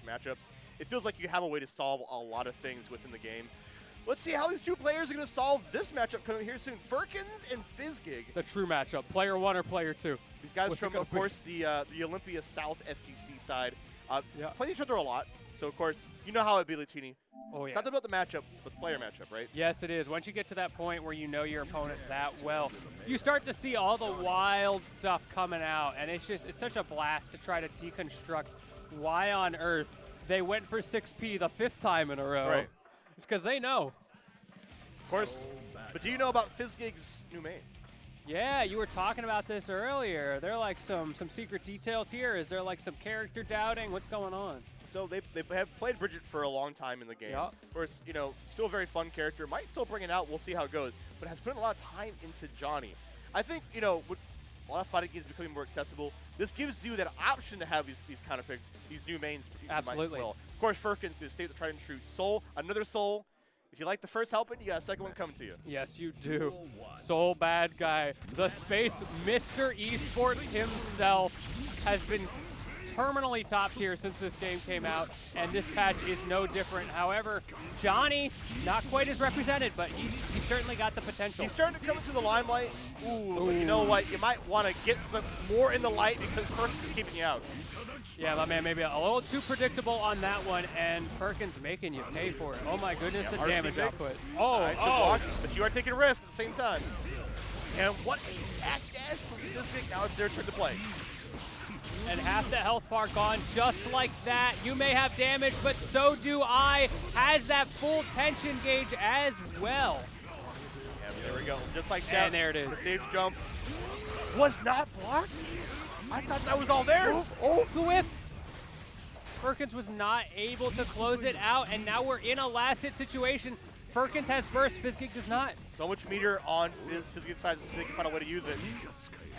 matchups. It feels like you have a way to solve a lot of things within the game. Let's see how these two players are going to solve this matchup coming here soon. Firkins and Fizzgig. The true matchup, player 1 or player 2. These guys from, of course, the Olympia South FTC side play each other a lot. So, of course, you know how it be, Latini. Oh, yeah. It's not about the matchup, it's about the player matchup, right? Yes, it is. Once you get to that point where you know your opponent that well, you start to see all the wild stuff coming out, and it's such a blast to try to deconstruct why on earth they went for 6P the 5th time in a row. Right. It's because they know. Of course. But do you know about Fizzgig's new main? Yeah, you were talking about this earlier. There are like some secret details here. Is there like some character doubting? What's going on? So they have played Bridget for a long time in the game. Yep. Of course, you know, still a very fun character. Might still bring it out. We'll see how it goes. But has put a lot of time into Johnny. I think, you know, with a lot of fighting games becoming more accessible, this gives you that option to have these counter picks, these new mains. Absolutely. Well, of course, Firkins is state the tried and true Soul, another Soul. If you like the first helping, you got a second one coming to you. Yes, you do. Soul bad guy. The space Mr. Esports himself has been terminally top tier since this game came out, and this patch is no different. However, Johnny, not quite as represented, but he's certainly got the potential. He's starting to come into the limelight. Ooh. But you know what? You might want to get some more in the light because Firkins is keeping you out. Yeah, my man, maybe a little too predictable on that one, and Firkins making you pay for it. Oh my goodness, the damage output. Oh, nice, good block, but you are taking a risk at the same time. And what a backdash from Fizzgig. Now it's their turn to play. And half the health bar gone just like that. You may have damage, but so do I. Has that full tension gauge as well. Yeah, there we go. Just like that. And there it is. The safe jump was not blocked. I thought that was all theirs. Oh, the whiff. Firkins was not able to close it out, and now we're in a last hit situation. Firkins has burst, Fizzgig does not. So much meter on Fizzgig's side so they can find a way to use it.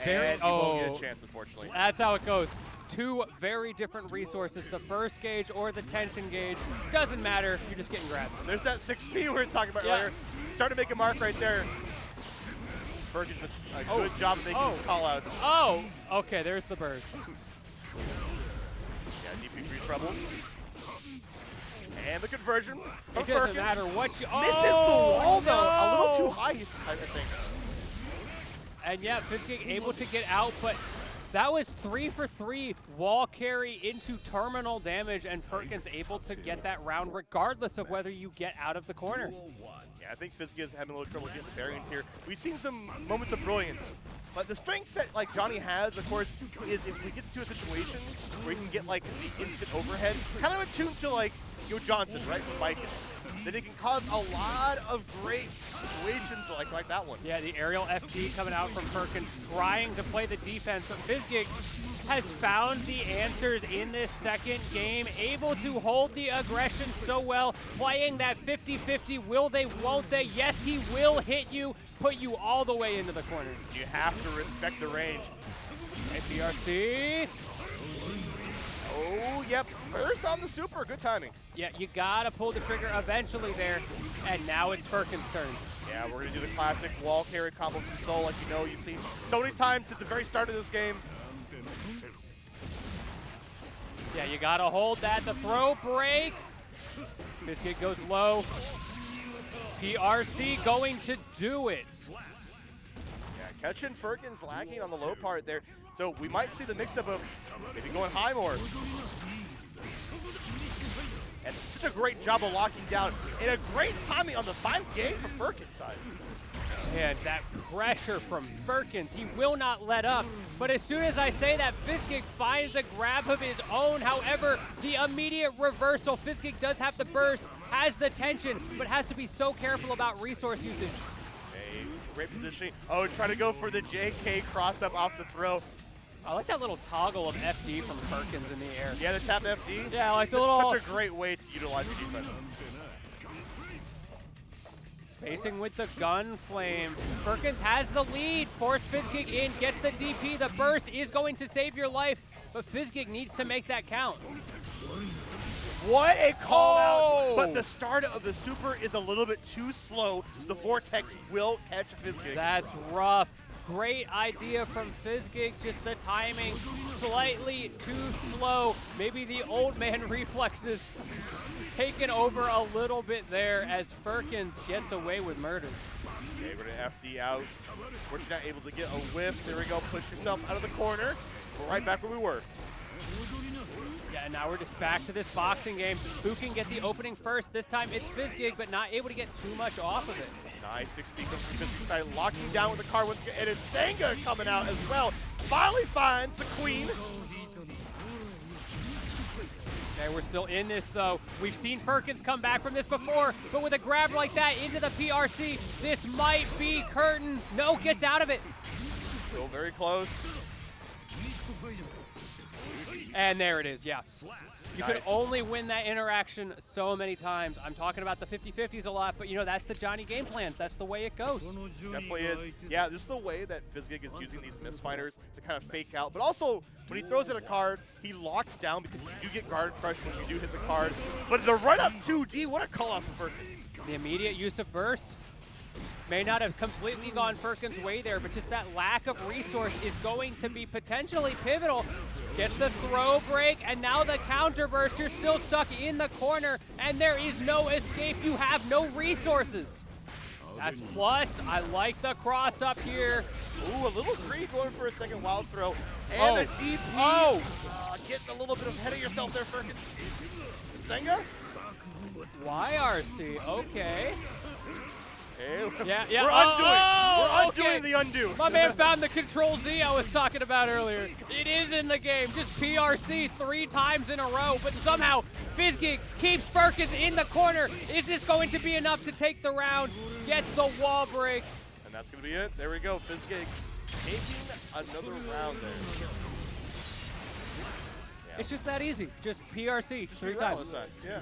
And he won't get a chance, unfortunately. That's how it goes. Two very different resources, the burst gauge or the tension gauge. Doesn't matter, you're just getting grabbed. There's that 6P we were talking about earlier. Starting to make a mark right there. Firkins does a good job of making these call-outs. Oh, okay, there's the burst. Yeah, DP3 troubles. And the conversion from It doesn't Firkins. matter what you... Misses the wall, though. A little too high, I think. And yeah, Fizzgig able to get out, but that was 3 for 3 wall carry into terminal damage, and Firkins able to get that round regardless of whether you get out of the corner. Yeah, I think Fizzgig is having a little trouble getting the variance here. We've seen some moments of brilliance, but the strengths that like Johnny has, of course, is if he gets into a situation where he can get like the instant overhead, kind of attuned to like Johnson's, right, from Mike. Then it can cause a lot of great situations like that one. Yeah, the aerial FD coming out from Firkins trying to play the defense, but Fizzgig has found the answers in this second game, able to hold the aggression so well, playing that 50-50, will they, won't they? Yes, he will hit you, put you all the way into the corner. You have to respect the range. APRC. Oh, yep. First on the super. Good timing. Yeah, you gotta pull the trigger eventually there, and now it's Firkins' turn. Yeah, we're gonna do the classic wall carry combo from Soul, like you know, you've seen so many times since the very start of this game. Yeah, you gotta hold that. The throw break. Fizzgig goes low. PRC going to do it. Yeah, catching Firkins lacking on the low part there. So we might see the mix-up of maybe going high more. And such a great job of locking down. And a great timing on the 5K from Firkins' side. And that pressure from Firkins, he will not let up. But as soon as I say that, Fizzgig finds a grab of his own. However, the immediate reversal, Fizzgig does have the burst, has the tension, but has to be so careful about resource usage. A great positioning. Oh, try to go for the JK cross-up off the throw. I like that little toggle of FD from Firkins in the air. Yeah, the tap FD. Yeah, I like the little... Such a great way to utilize the defense. Spacing with the gun flame. Firkins has the lead. Force Fizzgig in, gets the DP. The burst is going to save your life, but Fizzgig needs to make that count. What a call out! But the start of the super is a little bit too slow, so the Vortex will catch Fizzgig. That's rough. Great idea from Fizzgig, just the timing slightly too slow. Maybe the old man reflexes taken over a little bit there as Firkins gets away with murder. Okay, we're gonna FD out. We're not able to get a whiff. There we go, push yourself out of the corner. We're right back where we were. Yeah, and now we're just back to this boxing game. Who can get the opening first? This time it's Fizzgig, but not able to get too much off of it. Nice 6 comes from Fizzgig side, locking down with the card once again, and it's Senga coming out as well. Finally finds the queen. Okay, we're still in this though. We've seen Firkins come back from this before, but with a grab like that into the PRC, this might be curtains. No, gets out of it. Still very close. And there it is, yeah. You Nice. could only win that interaction so many times. I'm talking about the 50-50s a lot, but you know, that's the Johnny game plan. That's the way it goes. Definitely is. Yeah, this is the way that Fizzgig is using these misfighters to kind of fake out. But also, when he throws in a card, he locks down because you do get guard crush when you do hit the card. But the run up 2D, what a call off of Firkins. The immediate use of burst may not have completely gone Firkins' way there, but just that lack of resource is going to be potentially pivotal. Gets the throw break, and now the counter burst. You're still stuck in the corner, and there is no escape. You have no resources. That's plus. I like the cross up here. Ooh, a little Creed going for a second wild throw. And the DP. Getting a little bit ahead of yourself there, Firkins. Senga? YRC, okay. Hey, Yeah. We're undoing Okay. the undo. My man found the Control Z I was talking about earlier. It is in the game, just PRC 3 times in a row, but somehow Fizzgig keeps Firkins in the corner. Is this going to be enough to take the round? Gets the wall break. And that's going to be it. There we go. Fizzgig taking another round there. Yeah. It's just that easy. Just PRC 3 times. Yeah.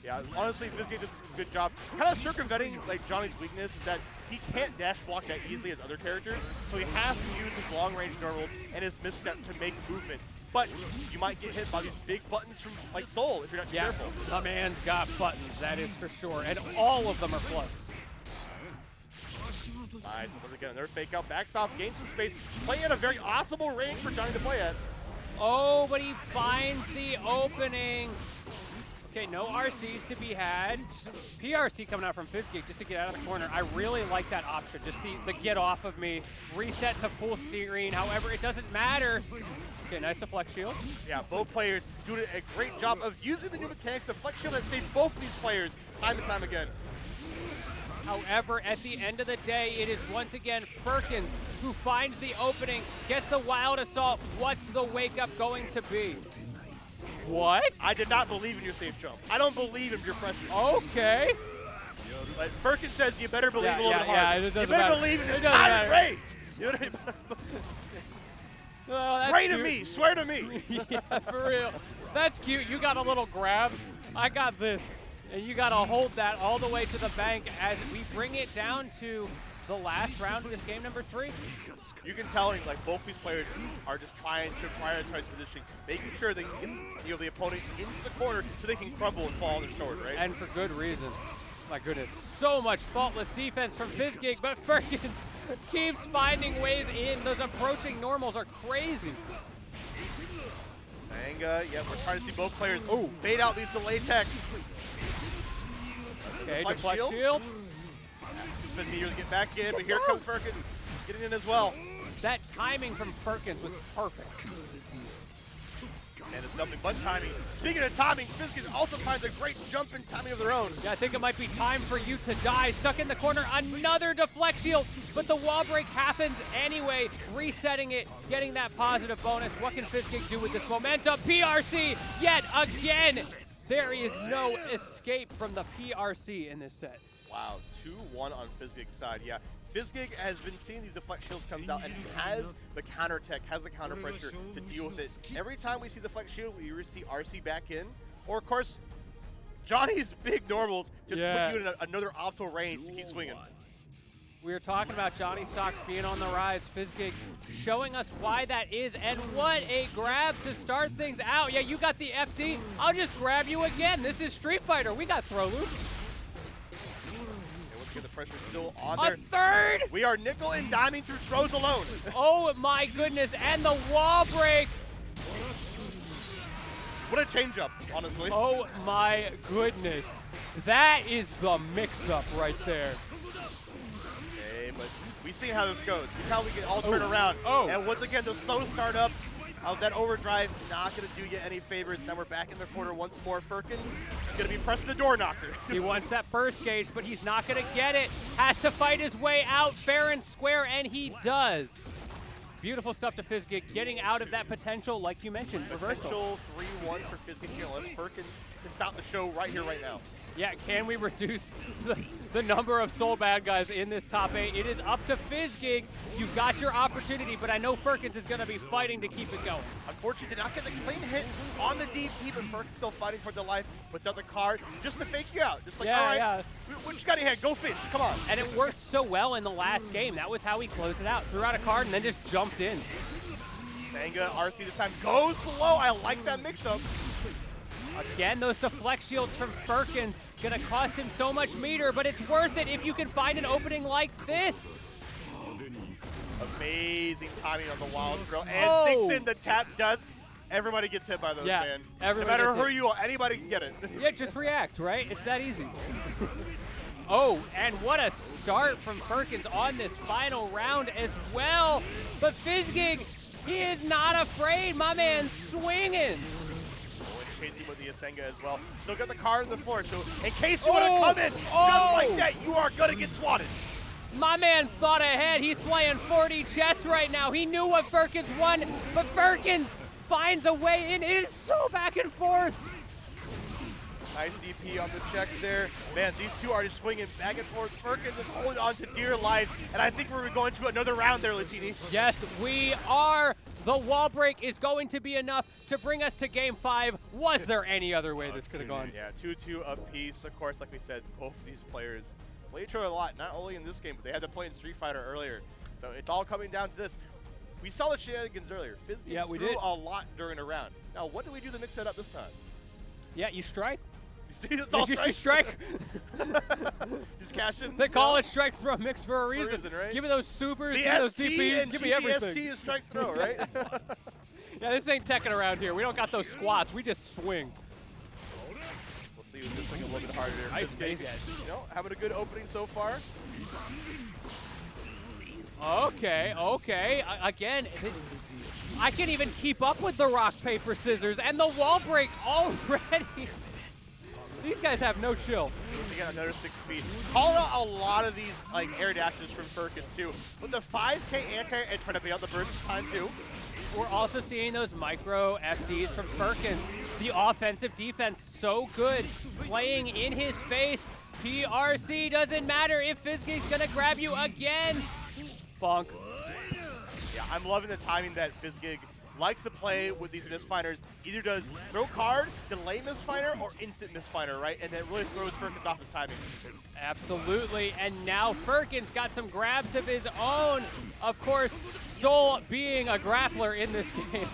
Yeah, honestly, Fizzgig does a good job. Kind of circumventing like Johnny's weakness is that he can't dash block that easily as other characters, so he has to use his long-range normals and his misstep to make movement. But you might get hit by these big buttons from like Soul if you're not too careful. My man's got buttons, that is for sure, and all of them are plus. Nice, once again, another fake out, backs off, gains some space, playing at a very optimal range for Johnny to play at. Oh, but he finds the opening. Okay, no RCs to be had. PRC coming out from Fizzgig just to get out of the corner. I really like that option, just the get off of me, reset to full steering. However, it doesn't matter. Okay, nice deflect shield. Yeah, both players doing a great job of using the new mechanics. Deflect shield has saved both of these players time and time again. However, at the end of the day, it is once again Firkins who finds the opening, gets the wild assault. What's the wake up going to be? What? I did not believe in your safe jump. I don't believe in your pressure. Okay. But Firkins says you better believe a little bit Yeah, harder. it doesn't You better matter. believe in this It doesn't time matter. race. Well, that's Pray to cute. me, swear to me. Yeah, for real. That's cute. You got a little grab. I got this. And you got to hold that all the way to the bank as we bring it down to the last round of this game number 3. You can tell like both these players are just trying to prioritize positioning, making sure they can get the opponent into the corner so they can crumble and fall on their sword, right? And for good reason. My goodness. So much faultless defense from Fizzgig, but Firkins keeps finding ways in. Those approaching normals are crazy. Senga, yeah, we're trying to see both players bait out these delay techs. Okay, Deflect deflect shield. shield. Spin meteor to get back in, but here comes Firkins getting in as well. That timing from Firkins was perfect. And it's nothing but timing. Speaking of timing, Fizzgig also finds a great jump in timing of their own. Yeah, I think it might be time for you to die. Stuck in the corner, another deflect shield, but the wall break happens anyway. Resetting it, getting that positive bonus. What can Fizzgig do with this momentum? PRC yet again. There is no escape from the PRC in this set. Wow, 2-1 on Fizzgig's side. Yeah, Fizzgig has been seeing these deflect shields comes out, and he has the counter tech, has the counter pressure to deal with it. Every time we see the deflect shield, we either see RC back in, or of course, Johnny's big normals just put you in another optimal range to keep swinging. We were talking about Johnny stocks being on the rise. Fizzgig showing us why that is, and what a grab to start things out. Yeah, you got the FD. I'll just grab you again. This is Street Fighter. We got throw loops. Again, the pressure is still on A there. third! We are nickel and diming through throws alone. Oh my goodness, and the wall break. What a change-up, honestly. Oh my goodness. That is the mix-up right there. Okay, but we've seen how this goes. We've seen how we can all turn around. Oh. And once again, the slow startup of that overdrive not going to do you any favors. Now we're back in the corner once more. Firkins going to be pressing the door knocker. He wants that burst gauge, but he's not going to get it. Has to fight his way out fair and square, and he does. Beautiful stuff to Fizzgig, getting out of that potential, like you mentioned, reversal. Potential 3-1 for Fizzgig here. Unless Firkins can stop the show right here, right now. Yeah, can we reduce the number of soul bad guys in this top 8? It is up to Fizzgig. You've got your opportunity, but I know Firkins is going to be fighting to keep it going. Unfortunately, did not get the clean hit on the DP, but Firkins still fighting for the life. Puts out the card just to fake you out. Just like, all right, we just got your hand. Go fish. Come on. And it worked so well in the last game. That was how he closed it out. Threw out a card and then just jumped in. Sanga, RC this time goes low. I like that mix-up. Again, those deflect shields from Firkins gonna cost him so much meter, but it's worth it if you can find an opening like this. Amazing timing on the wild throw, and sticks in the tap does. Everybody gets hit by those, man. No matter who you are, anybody can get it. Yeah, just react, right? It's that easy. Oh, and what a start from Firkins on this final round as well. But Fizzgig, he is not afraid. My man's swinging. Chasing with the Asenga as well. Still got the card on the floor, so in case you want to come in just like that, you are going to get swatted. My man thought ahead. He's playing 4D chess right now. He knew what Firkins won, but Firkins finds a way in. It is so back and forth. Nice DP on the check there. Man, these two are just swinging back and forth. Firkins is holding on to dear life, and I think we're going to another round there, Latini. Yes, we are. The wall break is going to be enough to bring us to Game 5. Was there any other way this could have gone? Yeah, 2-2 apiece. Of course, like we said, both of these players play each other a lot, not only in this game, but they had to play in Street Fighter earlier. So it's all coming down to this. We saw the shenanigans earlier. Fizzgig threw a lot during a round. Now, what do we do to mix that up this time? Yeah, you strike. It's all just strike. Just cash in. They call it strike throw mix for a reason. Right? Give me those supers, the give me those ST DPs, and give me everything. ST is strike throw, right? Yeah, this ain't Tekken around here. We don't got those squats. We just swing. We'll see who's just a little bit harder. Nice face. You know, having a good opening so far. Okay. Again, I can't even keep up with the rock, paper, scissors, and the wall break already. These guys have no chill. They got another 6-speed. Calling out a lot of these like air dashes from Firkins too. With the 5K anti and trying to beat out the burst time too. We're also seeing those micro FDs from Firkins. The offensive defense so good, playing in his face. PRC doesn't matter if Fizzgig's gonna grab you again. Bonk. Yeah, I'm loving the timing that Fizzgig likes to play with these misfinders. Either does throw card, delay misfinder, or instant misfinder, right? And that really throws Firkins off his timing. Absolutely, and now Firkins got some grabs of his own. Of course, Soul being a grappler in this game,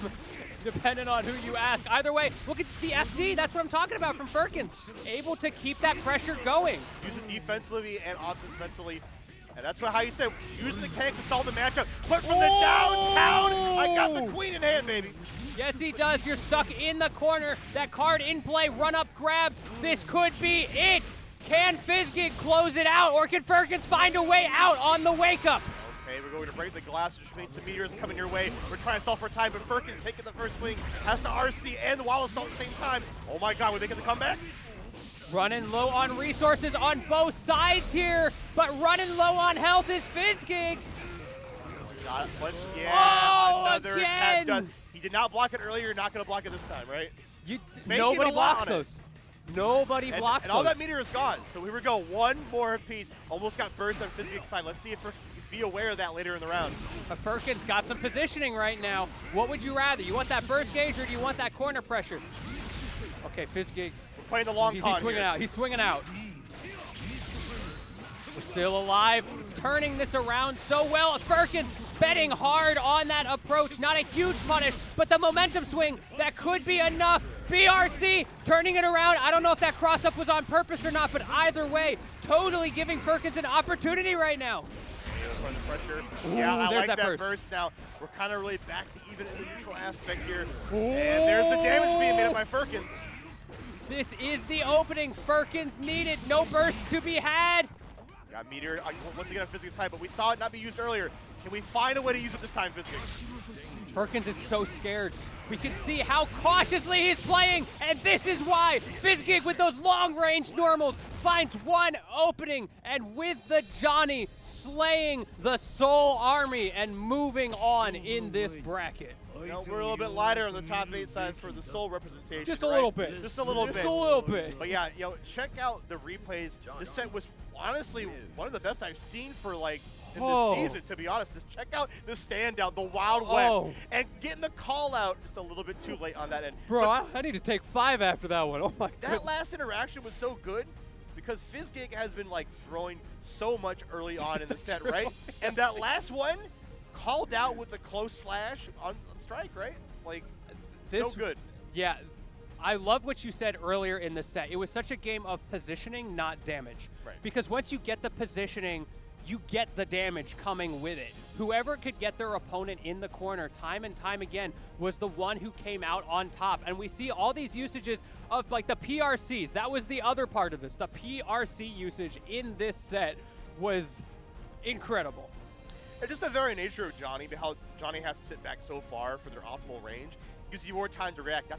depending on who you ask. Either way, look at the FD. That's what I'm talking about from Firkins. Able to keep that pressure going. Use it defensively and offensively. And that's how you said, using the tanks to solve the matchup. But from the downtown, I got the queen in hand, baby. Yes, he does. You're stuck in the corner. That card in play, run up, grab. This could be it. Can Fizzgig close it out, or can Firkins find a way out on the wake up? Okay, we're going to break the glass, which means some meteors coming your way. We're trying to stall for time, but Firkins taking the first swing, has to RC and the wall assault at the same time. Oh my God, we're making the comeback? Running low on resources on both sides here, but running low on health is Fizzgig. Not much, another again. attack done. He did not block it earlier, you're not going to block it this time, right? Nobody blocks those. Nobody blocks and all that meteor is gone, so here we go, one more piece. Almost got burst on Fizzgig's side. Let's see if Firkins can be aware of that later in the round. Firkins got some positioning right now. What would you rather? You want that burst gauge or do you want that corner pressure? Okay, Fizzgig. Playing the long con. He's swinging out. He's swinging out. We're still alive. Turning this around so well. Firkins betting hard on that approach. Not a huge punish, but the momentum swing, that could be enough. BRC turning it around. I don't know if that cross-up was on purpose or not, but either way, totally giving Firkins an opportunity right now. From the pressure. Ooh, yeah, I there's like that burst. burst. Now, we're kind of really back to even in the neutral aspect here. And there's the damage being made up by Firkins. This is the opening Firkins needed. No burst to be had. Got Meteor once again on Fizzgig's side, but we saw it not be used earlier. Can we find a way to use it this time, Fizzgig? Firkins is so scared. We can see how cautiously he's playing, and this is why Fizzgig with those long-range normals finds one opening, and with the Johnny slaying the Soul Army and moving on in this bracket. You know, we're a little bit lighter on the top 8 side for the Soul representation. Just a right? little bit. Just a little bit. Just a little bit. But yeah, check out the replays. This set was honestly one of the best I've seen for like in this season, to be honest. Just check out the standout, the Wild West, and getting the call out just a little bit too late on that end. Bro, I need to take 5 after that one. Oh my god. That last interaction was so good because Fizzgig has been like throwing so much early on in the set, right? And that last one called out with the close slash on strike, right? Like, so good. Yeah, I love what you said earlier in the set. It was such a game of positioning, not damage. Right. Because once you get the positioning, you get the damage coming with it. Whoever could get their opponent in the corner time and time again was the one who came out on top. And we see all these usages of like the PRCs. That was the other part of this. The PRC usage in this set was incredible. And just the very nature of Johnny, how Johnny has to sit back so far for their optimal range, gives you more time to react.